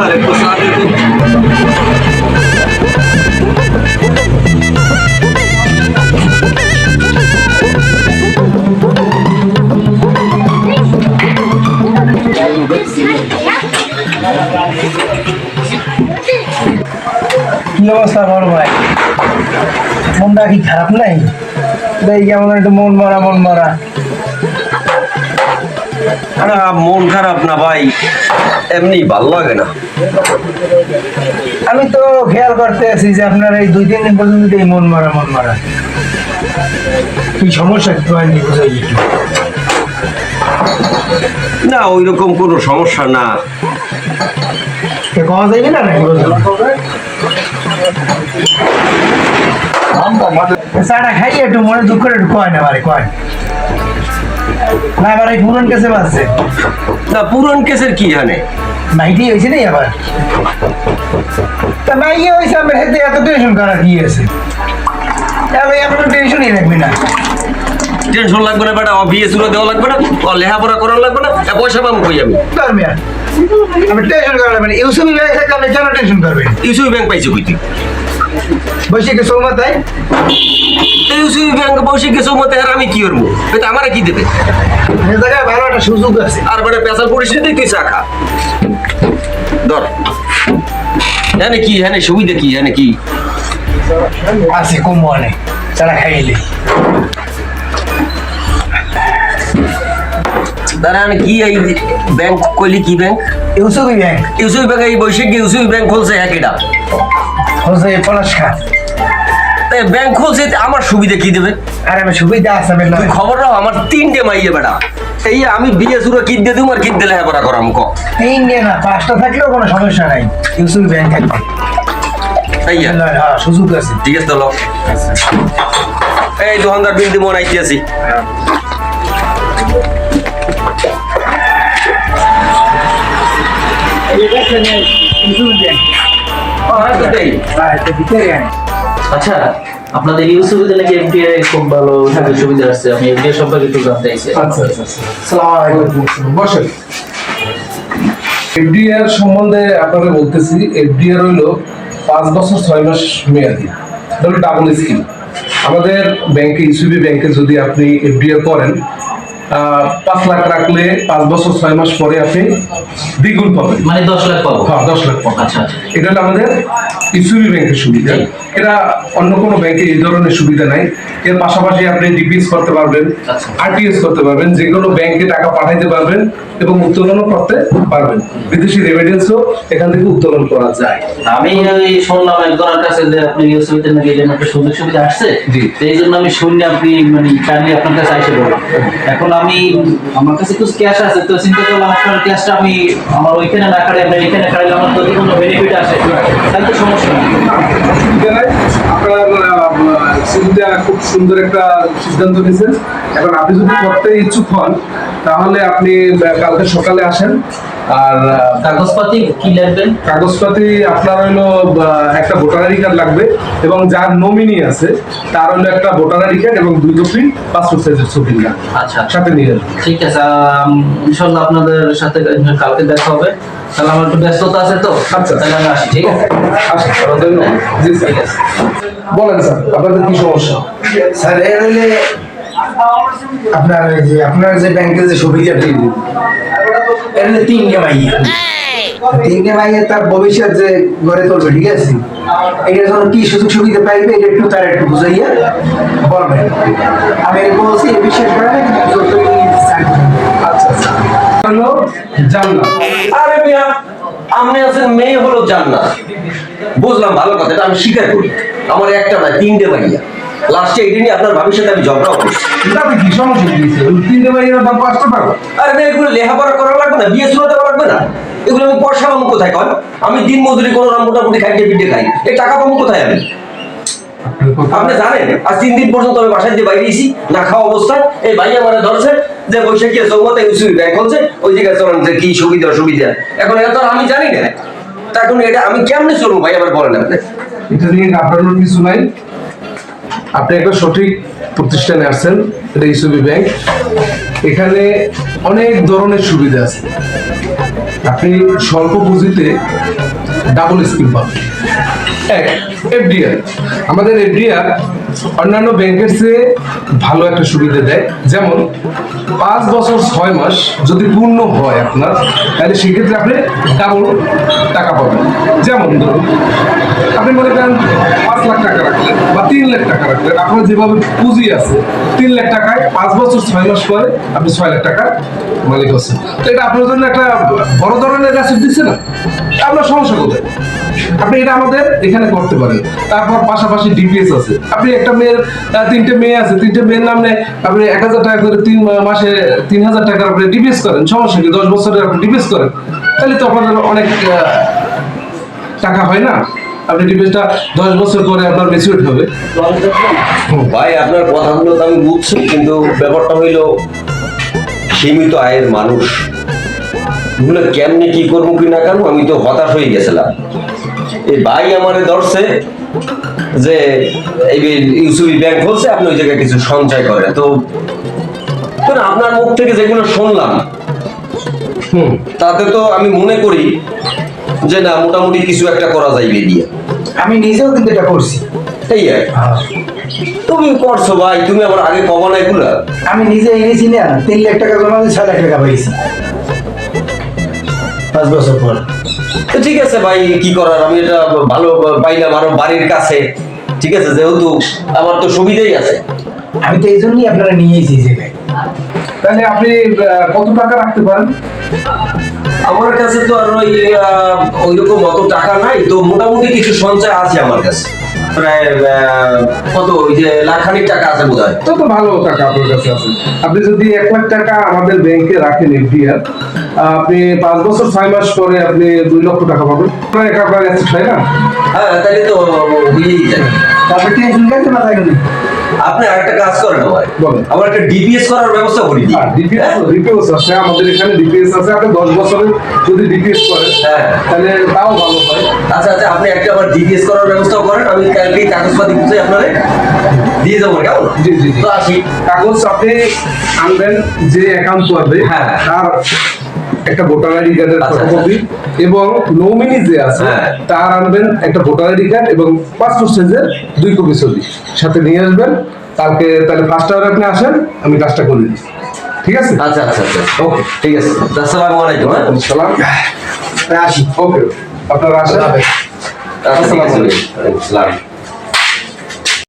আর একটু চা দিত। কি অবস্থা বড় ভাই? মনটা কি খারাপ নাই? দেখি কেমন একটু মন মরা। আরে মন খারাপ না ভাই, এমনি ভালো লাগে না। আমি তো খেয়াল করতে আছি যে আপনার এই 2-3 দিন পর্যন্ত এই মন মরা কি সমস্যা একটু হয়নি বুঝাই একটু। না ওই রকম কোনো সমস্যা না। কওয়া যাইবে না নাকি? চাটা খাই একটু মনে দুঃখ করে একটু কয় না বারে কয় না আবার এই পুরান কেসে বাজছে না পুরান কেসের কি জানে নাইটি হয়েছে নাকি আবার? তা নাই হয়েছে আমার হাতে এত টেনশন করা কি আছে? আপনার টেনশনই রাখবি না। টেনশন লাগবে না বেটা, বিয়ে শুরু দেওয়া লাগবে না, লেখাপড়া করা লাগবে না, পয়সা পাবো কই আমি? পারবে আর আমি টেনশন করা লাগবে না। ইউসুফি ব্যাংক থেকে আপনি কেন টেনশন করবেন? ইউসুফি ব্যাংক পাইছে কই তুই? বৈশাখে সৌমা তাই ইউসুফি ব্যাংক বৈশাখে সৌমতে আর আমি কি করবো? এটা আমারে কি দেবে? এই জায়গায় ভালো একটা সুযোগ আছে। আর বেটা পেশার পরিস্থিতি তুই চা খা ধর। হ্যাঁ কি হ্যাঁ সুবিধা কি হ্যাঁ কি আছে কম মনে চারা খাইলে দাঁড়ান কি এই ব্যাংক কইলি কি bank? Yusufi bank. Yusufi bank এই বৈশাখে ইউসুফি ব্যাংক খুলছে একইটা হচ্ছে পলাশ খা। ব্যাংক খুলছে আমার সুবিধা কি দেবে? আর আমি সুবিধা আছে না তুই খবর রাখ আমার 3টে মাইয়ে বেটা, এই আমি বিয়ে শুরু কিন দিয়ে তুমি আর কিন দিলে লেখাপড়া করাম ক 3টে না 5টা থাকলেও কোনো সমস্যা নাই। ইউসুফি ব্যাংক থাকবে হ্যাঁ সুযোগ আছে। ঠিক আছে চলো এই দোকানদার বিল দিব আইতে আছি। আচ্ছা আপনাদের ইউসুফিতে নাকি এফডিআই খুব ভালো সুযোগ সুবিধা আছে, আমি এফডিআই সম্পর্কে একটু জানতে চাইছি। আচ্ছা আসসালামু আলাইকুম, বসেন। এফডিআর সম্বন্ধে আপনাদের বলতেছি। এফডিআর হইল 5 বছর 6 মাস মেয়াদি, এটা হলো ডাবল স্কিম। আমাদের ব্যাংকে ইউসিবি ব্যাংকে যদি আপনি এফডিআর করেন 5 লাখ রাখলে 5 বছর 6 মাস পরে আপনি দ্বিগুণ পাবেন, মানে 10 লাখ পাবো। হ্যাঁ 10 লাখ পাবেন। আচ্ছা এটা হলো আমাদের ইউসিবি ব্যাংকের সুবিধা। এটা অন্য কোনো ব্যাংকে এই ধরনের সুবিধা নাই। এর পাশাপাশি আপনি ডিপিএস করতে পারবেন, আরটিএস করতে পারবেন, যে কোনো ব্যাংকে টাকা পাঠাইতে পারবেন এবং উত্তোলনও করতে পারবেন। বিদেশি রেমিটেন্সও এখান থেকে উত্তোলন করা যায়। আমি ওই শুনলাম একজনের কাছে যে আপনি ইউসুফিতে নাকি এরকম একটা সুযোগ সুবিধা আসছে, এই জন্য আমি শুনি আপনি মানে কাইন্ডলি আপনার কাছে আইসা বললাম। এখন আমি আমার কাছে কিছু ক্যাশ আছে, তো চিন্তা করলাম আপনার ক্যাশটা আমি আমার ওইখানে না খাড়ে আমরা এখানে খাড়াইলে আমার যদি কোনো বেনিফিট আসে তাহলে তো সমস্যা নেই। আপনার সুবিধা খুব সুন্দর একটা সিদ্ধান্ত নিয়েছেন। এখন আপনি যদি করতে ইচ্ছুক হন তাহলে আপনি কালকে সকালে আসেন। আর কাগজপাতি কি লাগবেন? কাগজপাতি আপনার হইলো একটা ভোটার আইডি কার্ড লাগবে এবং যার নমিনি আছে তার হইলো একটা ভোটার আইডি কার্ড এবং 2 কপি পাসপোর্ট সাইজের ছবি আচ্ছা সাথে নিয়ে যাবেন। ঠিক আছে, ইনশাআল্লাহ আপনাদের সাথে কালকে দেখা হবে। তাহলে আমার একটু ব্যস্ততা আছে তো। আচ্ছা তাহলে আমি আসি। ঠিক আছে আসেন, ধন্যবাদ। জি স্যার, ঠিক আছে। বলেন স্যার আপনাদের কি সমস্যা? স্যার এর হইলে আপনার যে ব্যাংকের যে সুবিধা এর হইলে 3টে মাইয়া। 3টে মাইয়া তার ভবিষ্যৎ যে গড়ে তুলবে, ঠিক আছে? এটার জন্য কি সুযোগ সুবিধা পাইবে এটা একটু তার একটু বুঝাইয়া বলবেন। আমি বলছি বিশ্বাস করে না কিন্তু আচ্ছা হলো জান্নাত। আরে মিয়া আপনি আছেন মেয়ে হলো জান্নাত, বুঝলাম ভালো কথা, এটা আমি স্বীকার করি। আমার একটা না 3টে মাইয়া, লাস্টে এটা নিয়ে আপনার ভাবির সাথে আমি ঝগড়া করছি। তাতে কি সমস্যা দিয়েছে? 3টে মাইয়ার দাম 5 টাকা। আরে মেয়ে এগুলো লেখাপড়া করা লাগবে না, বিয়ে শুরু দেওয়া লাগবে না, এগুলো আমি পয়সা পাবো কোথায়? কন আমি দিন মজুরি কোনো মোটামুটি খাইতে পিঠে খাই, এই টাকা পাবো কোথায় আমি? আপনি জানেন আজ 3 দিন পর্যন্ত আমি বাসায় দিয়ে বাইরে এসি না খাওয়া অবস্থায়। এই ভাই আমার ধরছে যে বৈশাখী চৌমাতে ইউসুফি ব্যাংক হচ্ছে, ওই জায়গায় চলেন যে কি সুবিধা অসুবিধা। এখন এটা তো আমি জানি না, তা এখন এটা আমি কেমনে চলবো ভাই আমার বলেন আপনি। এটা নিয়ে ঘাবড়ানোর কিছু নাই। আপনি একটা সঠিক প্রতিষ্ঠানে আসছেন, এটা ইউসিবি ব্যাংক। এখানে অনেক ধরনের সুবিধা আছে। আপনি স্বল্প পুঁজিতে ডাবল স্কিম পাবেন। এক, এফডিআর। আমাদের এফডিআর অন্যান্য ব্যাংকের চেয়ে ভালো একটা সুবিধা দেয়। যেমন 5 বছর 6 মাস যদি পূর্ণ হয় আপনার, তাহলে সেক্ষেত্রে আপনি ডাবল টাকা পাবেন। যেমন ধরুন আপনি মনে করেন 5 লাখ টাকা রাখলেন বা 3 লাখ টাকা রাখলেন, আপনার যেভাবে পুঁজি আছে 3 লাখ টাকায় 5 বছর 6 মাস পরে আপনি 6 লাখ টাকা মালিক হচ্ছেন। তো এটা আপনার জন্য একটা বড় ধরনের অ্যাসেট দিচ্ছে না? আপনার সমস্যা কোথায়? আপনি এটা আমাদের এখানে করতে পারেন। তারপর পাশাপাশি ডিপিএস আছে। আপনি একটা মেয়ের 3টে মেয়ে আছে, 3টে মেয়ের নামে আপনি 1000 টাকা করে 3 মাসে 3000 টাকা আপনি ডিপিএস করেন, সমস্যা কি? 10 বছরের আপনি ডিপিএস করেন, তাহলে তো আপনাদের অনেক টাকা হয় না? আপনি ডিপিএসটা 10 বছর পরে আপনার ম্যাচিউর হবে। ভাই আপনার কথাগুলো তো আমি বুঝছি, কিন্তু ব্যাপারটা হইলো সীমিত আয়ের মানুষ, এগুলো কেমনে কি করবো কি না করবো, আমি তো হতাশ হয়ে গেছিলাম। এই ভাই আমারে ধরছে যে এই ইউসুবি ব্যাংক বলছে আপনি ওই জায়গায় কিছু সঞ্চয় করেন। তো আপনার মুখ থেকে যেগুলো শুনলাম তাতে তো আমি মনে করি যে না, মোটামুটি কিছু একটা করা যাইবে দিয়ে। আমি নিজেও কিন্তু এটা করছি। এই আর তুমি করছো ভাই, তুমি আবার আগে কবা না এগুলা? আমি নিজে এনেছি না, 3 লাখ টাকা জমা দিয়ে 6 লাখ টাকা পাইছি 5 বছর পর। তো ঠিক আছে ভাই, কি করার, আমি এটা ভালো পাইলাম আরো বাড়ির কাছে। ঠিক আছে, যেহেতু আমার তো সুবিধাই আছে। আমি তো এই জন্যই আপনারা নিয়েছি এই জায়গায়। তাহলে আপনি কত টাকা রাখতে পারেন? আমার কাছে তো আর ওইরকম অত টাকা নাই, তো মোটামুটি কিছু সঞ্চয় আছে আমার কাছে, প্রায় কত ওই যে লাখখানিক টাকা আছে বোধ হয়। তো ভালো টাকা আপনার কাছে আছে। আপনি যদি 1 লাখ টাকা আমাদের ব্যাংকে রাখেন এফডিআর, আপনি 5 বছর 6 মাস পরে আপনি 2 লক্ষ টাকা পাবেন। আপনার আপনার কাছে হয় না? হ্যাঁ, তাহলে তো হয়েই যায়। তারপর টেনশন করতে না থাকলে আপনি আরেকটা কাজ করেন ভাই, বলেন। আমার একটা ডিপিএস করার ব্যবস্থা করে দিই। ডিপিএস আছে আমাদের এখানে, ডিপিএস আছে। আপনি 10 বছরের যদি ডিপিএস করেন হ্যাঁ, তাহলে তাও ভালো হয়। আচ্ছা আচ্ছা, আপনি একটা আবার ডিপিএস করার ব্যবস্থা করেন, আমি কালকেই কাগজপাতি বুঝে আপনারে দিয়ে যাবো, কেমন? জি জি জি। তো আসি। কাগজ আপনি আনবেন, যে অ্যাকাউন্ট করবে হ্যাঁ। তার একটা ভোটার আইডি কার্ডের আচ্ছা, ফটোকপি, এবং নমিনি যে আছে হ্যাঁ। তার আনবেন একটা ভোটার আইডি কার্ড এবং পাসপোর্ট সাইজের 2 কপি ছবি সাথে নিয়ে আসবেন। কালকে তাহলে 1st আওয়ারে আপনি আসেন, আমি কাজটা করে দিচ্ছি। ঠিক আছে? আচ্ছা আচ্ছা আচ্ছা, ওকে, ঠিক আছে। আসসালামু আলাইকুম। হ্যাঁ, সালাম। আসি। ওকে, আপনারা আসেন। আসসালামু আলাইকুম।